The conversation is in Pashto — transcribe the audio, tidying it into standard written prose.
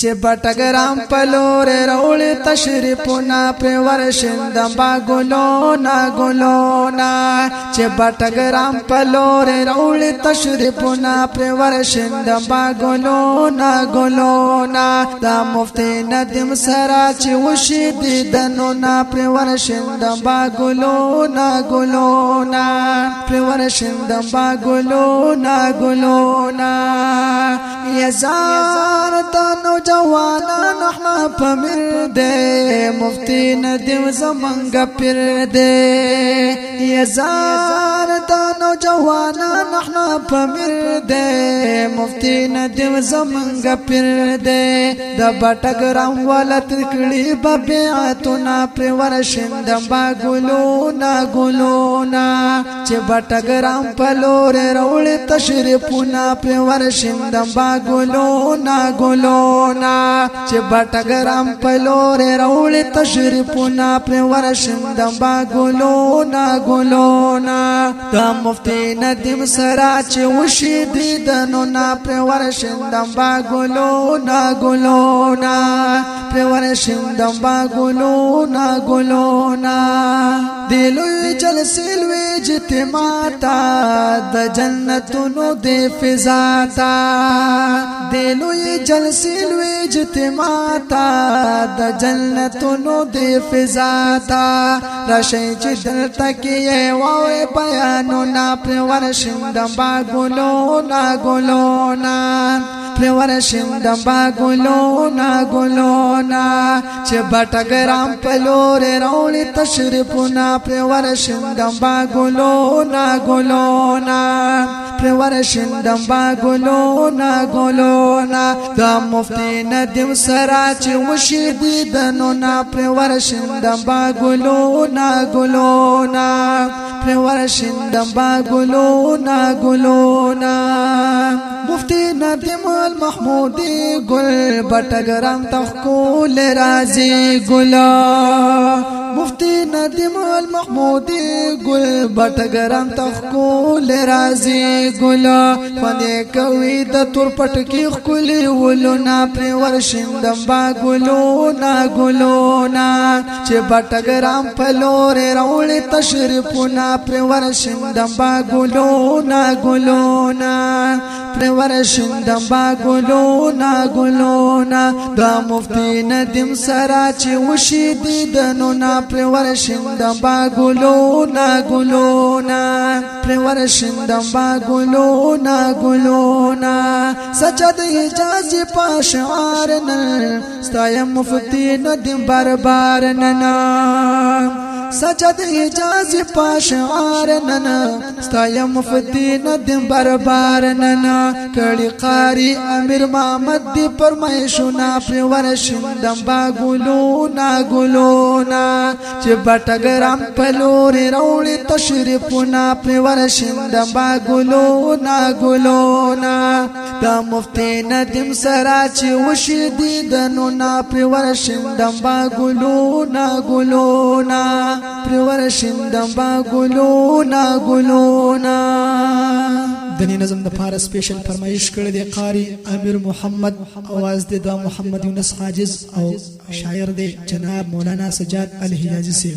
چې بټګرام پلور راول تشریفونه پر ورشند باګلونا ګلونا چې بټګرام پلور راول تشریفونه پر ورشند باګلونا ګلونا دا مفتی ندیم سرا چې وشي دیدنو نا پر ورشند باګلونا ګلونا پر ورشند باګلونا ګلونا یزار تنو جوانا نحنا پمر دے مفتی ندیم زمانگ پر دے یزار تنو جوانا نحنا پمر دے مفتی ندیم زمانگ پر دے دا بٹگرام والا تکڑی ببیعتنا پر ورشند باگلونا گلونا چه بٹگرام پلور روڑ تشریفونا پر ورشند باگلونا گلونا چې بټګرام پلور راول تشریفونا پر ورشند باګلونا ګلونا دا مفتی ندیم سرا چې وشي دیدنو نا پر ورشند باګلونا ګلونا پر ورشند باګلونا ګلونا دلوی جلسې لوی اجتماع تا د جنتونو د فضا تا دلوی جلسې لوی اجتماع تا د جنتونو د فضا تا راشي چې دلته کې وای بیانونه پر ورشند باګلونا ګلونا پر ورشند باګلونا ګلونا چې بټګرام پلور راول تشریفونا پر ورشند باګلونا ګلونا پر ورشند باګلونا ګلونا دا مفتی ندیم سرا چې وشي دیدنو نا پر ورشند باګلونا ګلونا پر ورشند باګلونا ګلونا مفتی ندیم المحمودی گل بٹگرام تخکول رازی گلا مفتی ندیم المحمودی گل بٹگرام تخکول رازی گلا فنے کوي د تور پټکی خولي ولونا پر ورشند باګلونا ګلونا چې بټګرام پلور راول تشریفونا پر ورشند باګلونا ګلونا پر ورشند باګلونا ګلونا دا مفتی ندیم سرا چې وشي دیدنو نا پر ورشند باګلونا ګلونا پر ورشند باګلونا ګلونا سجد حجاز پاشعار نن ستایم مفتی ندیم بربار ننا سجد حجاز پاشعار ننا ستایم مفتی ندیم بربار ننا کڑی قاری امیر محمد دی پرمیشونا پر ورشند باګلونا ګلونا چې بټګرام پلور راول تشریفونا پر ورشند باګلونا ګلونا دا مفتی ندیم سرا چې وشي دیدنو نا پر ورشند باګلونا ګلونا پر ورشند باګلونا ګلونا دني نظم د پاره سپیشل فرمایش کړی دی قاری امیر محمد اواز دی دا محمد یونس حاجز او شاعر دی جناب مولانا سجاد الحجازی سے